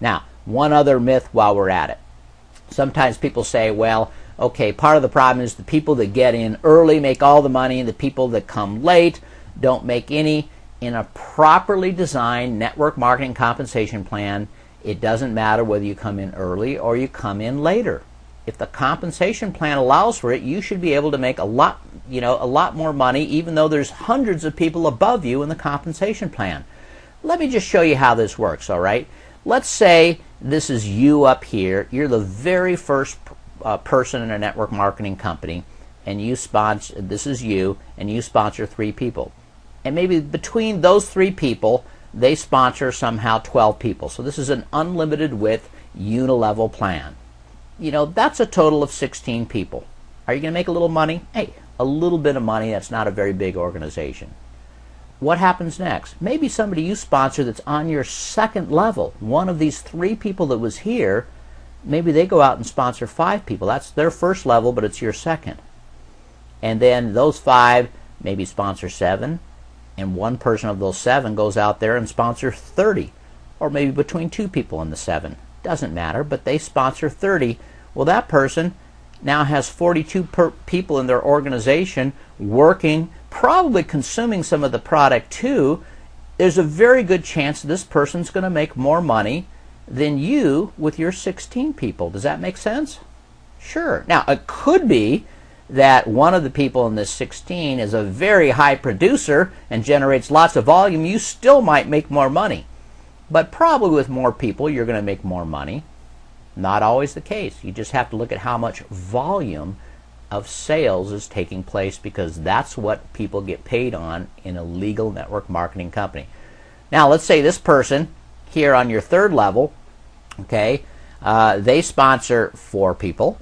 Now, one other myth while we're at it. Sometimes people say, well, okay, part of the problem is the people that get in early make all the money and the people that come late don't make any. In a properly designed network marketing compensation plan, it doesn't matter whether you come in early or you come in later. If the compensation plan allows for it, you should be able to make a lot more money, even though there's hundreds of people above you in the compensation plan. Let me just show you how this works, all right? Let's say this is you up here. You're the very first person in a network marketing company, and you sponsor, this is you, and you sponsor 3 people. And maybe between those 3 people, they sponsor somehow 12 people. So this is an unlimited width unilevel plan. That's a total of 16 people. Are you going to make a little money? Hey, a little bit of money. That's not a very big organization. What happens next? Maybe somebody you sponsor that's on your second level, one of these 3 people that was here, maybe they go out and sponsor 5 people. That's their first level, but it's your second. And then those 5 maybe sponsor 7, and one person of those 7 goes out there and sponsors 30, or maybe between 2 people in the 7. Doesn't matter, but they sponsor 30. Well, that person now has 42 people in their organization working, probably consuming some of the product too. There's a very good chance this person's going to make more money than you with your 16 people. Does that make sense? Sure. Now, it could be that one of the people in this 16 is a very high producer and generates lots of volume. You still might make more money. But probably with more people, you're going to make more money. Not always the case. You just have to look at how much volume of sales is taking place, because that's what people get paid on in a legal network marketing company. Now, let's say this person here on your third level, okay, they sponsor 4 people,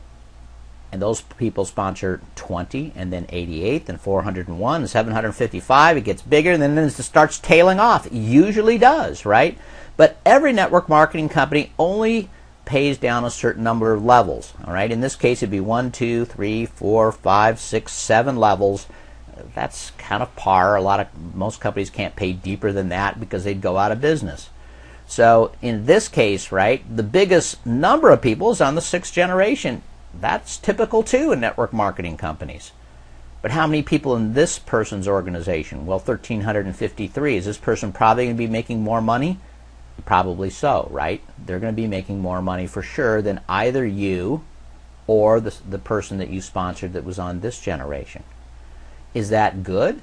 and those people sponsor 20, and then 88, and 401, and 755. It gets bigger, and then it starts tailing off. It usually does, right? But every network marketing company only pays down a certain number of levels. All right. In this case, it'd be 1, 2, 3, 4, 5, 6, 7 levels. That's kind of par. Most companies can't pay deeper than that because they'd go out of business. So in this case, right, the biggest number of people is on the 6th generation. That's typical too in network marketing companies. But how many people in this person's organization? Well, 1,353. Is this person probably going to be making more money? Probably so, right? They're going to be making more money for sure than either you or the person that you sponsored that was on this generation. Is that good?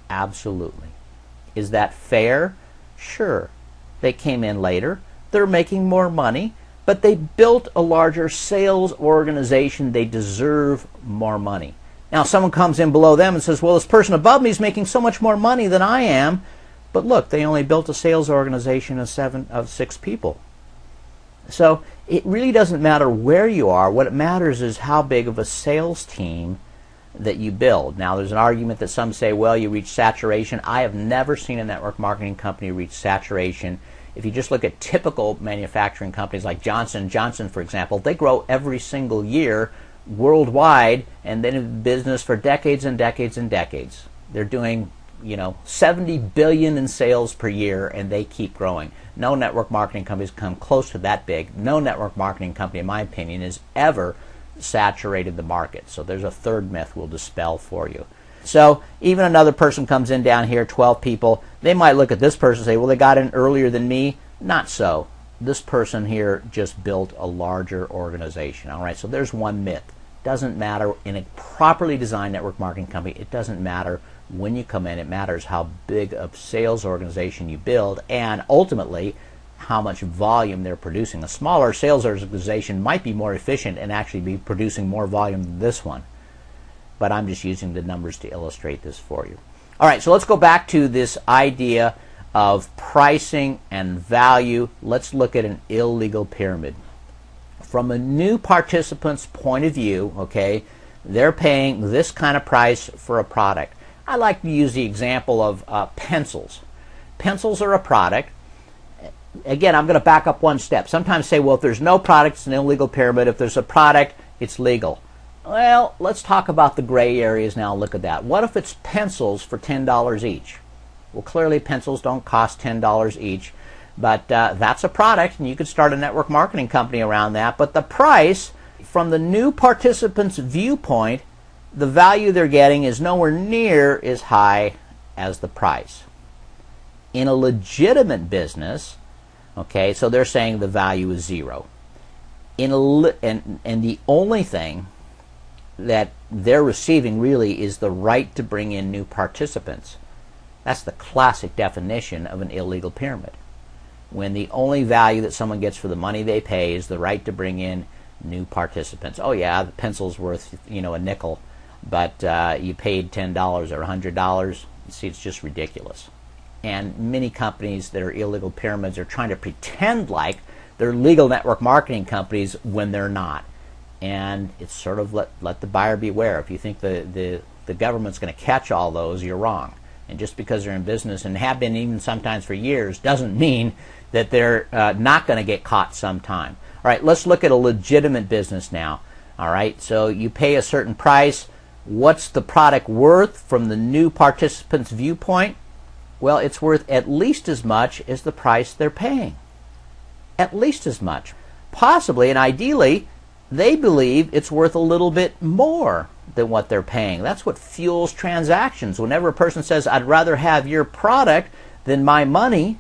Absolutely. Is that fair? Sure. They came in later. They're making more money, but they built a larger sales organization. They deserve more money. Now, someone comes in below them and says, well, this person above me is making so much more money than I am. But look, they only built a sales organization of 6 people. So it really doesn't matter where you are. What matters is how big of a sales team that you build. Now, there's an argument that some say, well, you reach saturation. I have never seen a network marketing company reach saturation. If you just look at typical manufacturing companies like Johnson & Johnson, for example, they grow every single year worldwide, and they've been in business for decades and decades and decades. They're doing 70 billion in sales per year, and they keep growing. No network marketing companies come close to that big. No network marketing company, in my opinion, has ever saturated the market. So there's a third myth we'll dispel for you. So even another person comes in down here, 12 people, they might look at this person and say, well, they got in earlier than me. Not so. This person here just built a larger organization. All right, so there's one myth. Doesn't matter in a properly designed network marketing company. It doesn't matter when you come in. It matters how big a sales organization you build, and ultimately how much volume they're producing. A smaller sales organization might be more efficient and actually be producing more volume than this one. But I'm just using the numbers to illustrate this for you. All right, so let's go back to this idea of pricing and value. Let's look at an illegal pyramid. From a new participant's point of view, okay, they're paying this kind of price for a product. I like to use the example of pencils. Pencils are a product. Again, I'm going to back up one step. Sometimes say, well, if there's no product, it's an illegal pyramid. If there's a product, it's legal. Well, let's talk about the gray areas now. Look at that. What if it's pencils for $10 each? Well, clearly pencils don't cost $10 each. But that's a product, and you could start a network marketing company around that. But the price, from the new participant's viewpoint, the value they're getting is nowhere near as high as the price. In a legitimate business, okay, so they're saying the value is zero. And the only thing that they're receiving really is the right to bring in new participants. That's the classic definition of an illegal pyramid. When the only value that someone gets for the money they pay is the right to bring in new participants. Oh yeah, the pencil's worth, a nickel, but you paid $10 or $100. See, it's just ridiculous. And many companies that are illegal pyramids are trying to pretend like they're legal network marketing companies when they're not. And it's sort of let the buyer beware. If you think the government's going to catch all those, you're wrong. And just because they're in business and have been even sometimes for years doesn't mean that they're not going to get caught sometime. All right, let's look at a legitimate business now. All right, so you pay a certain price. What's the product worth from the new participant's viewpoint? Well, it's worth at least as much as the price they're paying. At least as much. Possibly and ideally, they believe it's worth a little bit more than what they're paying. That's what fuels transactions. Whenever a person says, I'd rather have your product than my money,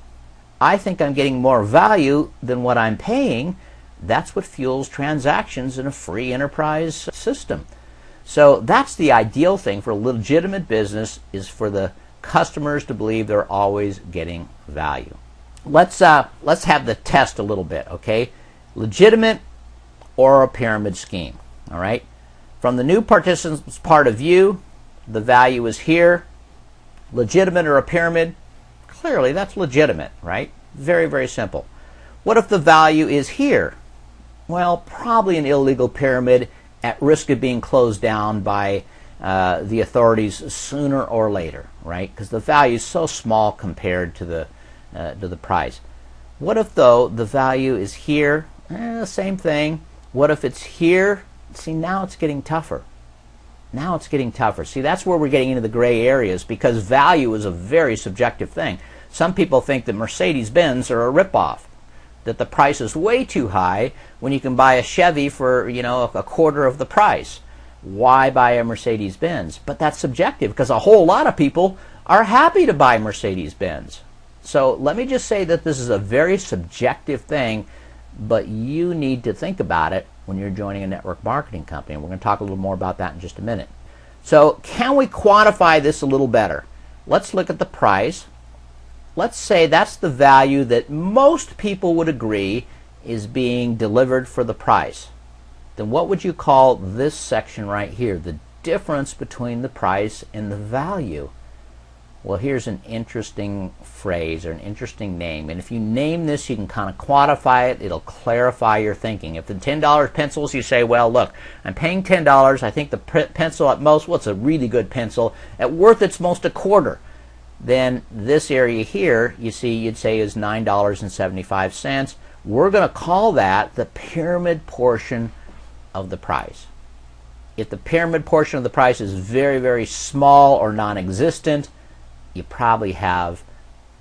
I think I'm getting more value than what I'm paying, that's what fuels transactions in a free enterprise system. So that's the ideal thing for a legitimate business, is for the customers to believe they're always getting value. Let's have the test a little bit, okay? Legitimate or a pyramid scheme, all right? From the new participant's part of view, the value is here. Legitimate or a pyramid? Clearly, that's legitimate, right? Very, very simple. What if the value is here? Well, probably an illegal pyramid at risk of being closed down by the authorities sooner or later, right? Because the value is so small compared to the price. What if, though, the value is here? Same thing. What if it's here? See, now it's getting tougher. Now it's getting tougher. See, that's where we're getting into the gray areas, because value is a very subjective thing. Some people think that Mercedes-Benz are a ripoff, that the price is way too high when you can buy a Chevy for, a quarter of the price. Why buy a Mercedes-Benz? But that's subjective, because a whole lot of people are happy to buy Mercedes-Benz. So let me just say that this is a very subjective thing, but you need to think about it when you're joining a network marketing company. And we're going to talk a little more about that in just a minute. So can we quantify this a little better? Let's look at the price. Let's say that's the value that most people would agree is being delivered for the price. Then what would you call this section right here, the difference between the price and the value? Well, here's an interesting phrase or an interesting name. And if you name this, you can kind of quantify it. It'll clarify your thinking. If the $10 pencils, you say, well, look, I'm paying $10. I think the pencil at most, what's a really good pencil, at worth its most a quarter. Then this area here, you see, you'd say is $9.75. We're going to call that the pyramid portion of the price. If the pyramid portion of the price is very, very small or non-existent, you probably have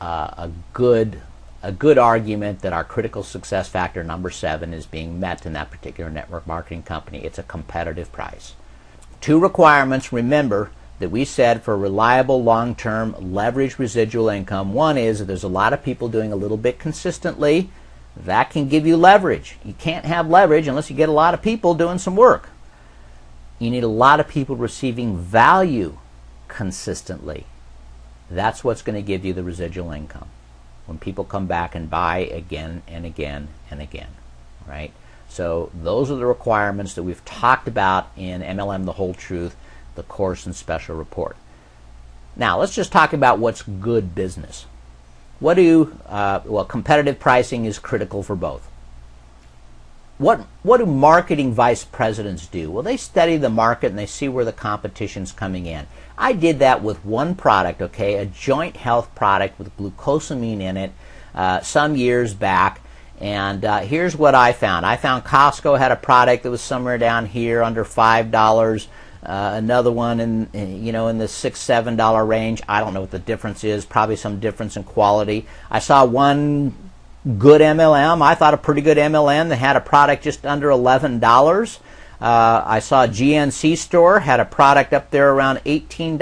a good argument that our critical success factor number 7 is being met in that particular network marketing company. It's a competitive price. 2 requirements, remember, that we said for reliable long-term leveraged residual income. One is that there's a lot of people doing a little bit consistently. That can give you leverage. You can't have leverage unless you get a lot of people doing some work. You need a lot of people receiving value consistently. That's what's going to give you the residual income, when people come back and buy again and again and again, right? So those are the requirements that we've talked about in MLM The Whole Truth, the course and special report. Now let's just talk about what's good business. Well, competitive pricing is critical for both. What do marketing vice presidents do? Well, they study the market and they see where the competition's coming in. I did that with one product, okay, a joint health product with glucosamine in it some years back. And here's what I found. I found Costco had a product that was somewhere down here under $5. Another one in the $6-7 range. I don't know what the difference is. Probably some difference in quality. I saw one good MLM. I thought a pretty good MLM that had a product just under $11. I saw GNC store had a product up there around $18.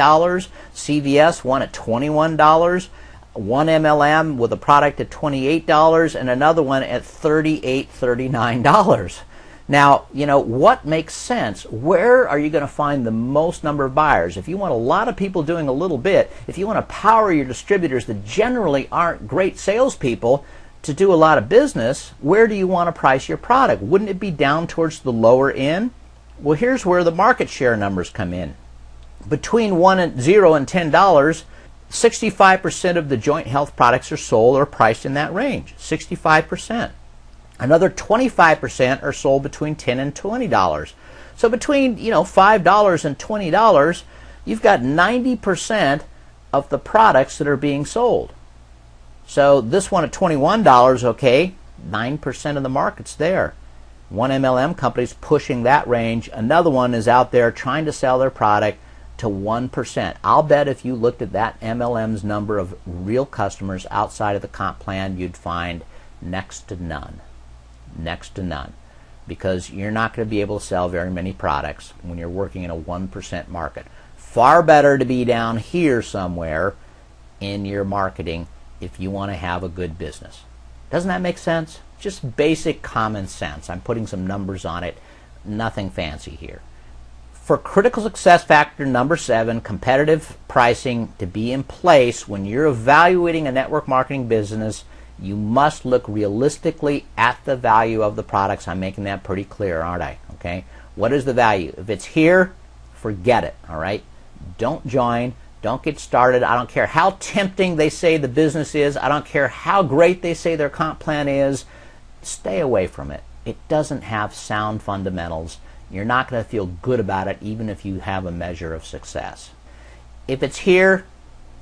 CVS one at $21. One MLM with a product at $28 and another one at $38, $39. Now, you know, what makes sense? Where are you going to find the most number of buyers? If you want a lot of people doing a little bit, if you want to power your distributors that generally aren't great salespeople to do a lot of business, where do you want to price your product? Wouldn't it be down towards the lower end? Well, here's where the market share numbers come in. Between $0 and $10, 65% of the joint health products are sold or priced in that range. 65%. Another 25% are sold between $10 and $20. So between, you know, $5 and $20, you've got 90% of the products that are being sold. So this one at $21, okay, 9% of the market's there. One MLM company's pushing that range. Another one is out there trying to sell their product to 1%. I'll bet if you looked at that MLM's number of real customers outside of the comp plan, you'd find next to none. Next to none. Because you're not going to be able to sell very many products when you're working in a 1% market. Far better to be down here somewhere in your marketing if you want to have a good business. Doesn't that make sense? Just basic common sense. I'm putting some numbers on it. Nothing fancy here. For critical success factor number 7, competitive pricing to be in place when you're evaluating a network marketing business, you must look realistically at the value of the products. I'm making that pretty clear, aren't I? Okay. What is the value? If it's here, forget it. All right. Don't join. Don't get started. I don't care how tempting they say the business is. I don't care how great they say their comp plan is. Stay away from it. It doesn't have sound fundamentals. You're not going to feel good about it even if you have a measure of success. If it's here,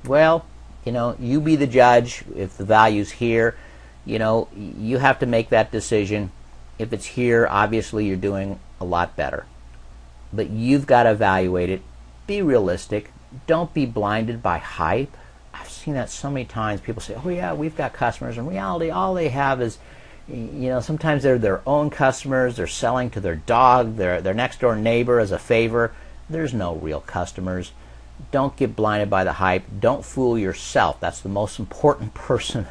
well, you know, you be the judge. If the value's here, you know, you have to make that decision. If it's here, obviously you're doing a lot better. But you've got to evaluate it. Be realistic. Don't be blinded by hype. I've seen that so many times. People say, oh yeah, we've got customers. In reality, all they have is, you know, sometimes they're their own customers. They're selling to their dog, their next door neighbor as a favor. There's no real customers. Don't get blinded by the hype. Don't fool yourself. That's the most important person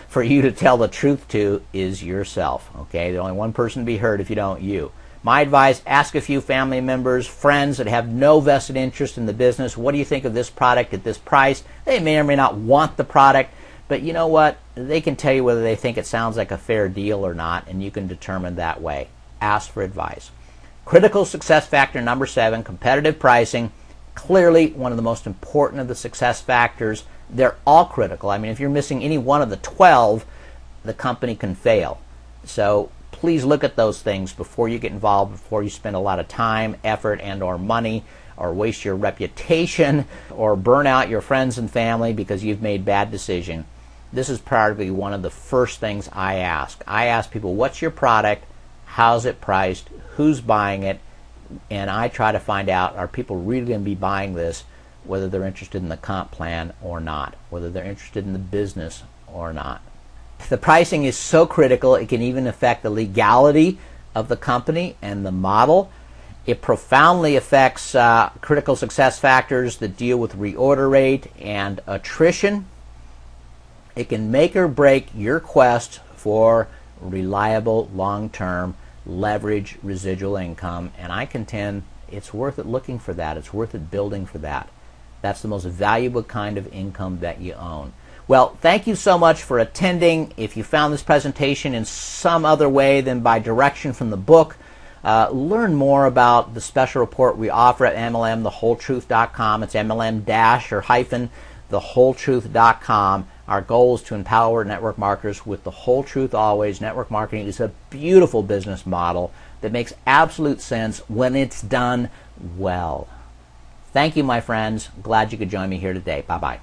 for you to tell the truth to is yourself. Okay, there's only one person to be heard if you don't, you. My advice, ask a few family members, friends that have no vested interest in the business. What do you think of this product at this price? They may or may not want the product, but you know what? They can tell you whether they think it sounds like a fair deal or not, and you can determine that way. Ask for advice. Critical success factor number 7, competitive pricing. Clearly one of the most important of the success factors. They're all critical. I mean, if you're missing any one of the 12, the company can fail. So please look at those things before you get involved, before you spend a lot of time, effort, and or money, or waste your reputation, or burn out your friends and family because you've made bad decisions. This is probably one of the first things I ask. I ask people, what's your product? How's it priced? Who's buying it? And I try to find out, are people really going to be buying this, whether they're interested in the comp plan or not, whether they're interested in the business or not. The pricing is so critical, it can even affect the legality of the company and the model. It profoundly affects critical success factors that deal with reorder rate and attrition. It can make or break your quest for reliable, long-term leverage residual income, and I contend it's worth it looking for that. It's worth it building for that. That's the most valuable kind of income that you own. Well, thank you so much for attending. If you found this presentation in some other way than by direction from the book, learn more about the special report we offer at MLMthewholetruth.com. It's MLM- or hyphen thewholetruth.com. Our goal is to empower network marketers with the whole truth always. Network marketing is a beautiful business model that makes absolute sense when it's done well. Thank you, my friends. Glad you could join me here today. Bye-bye.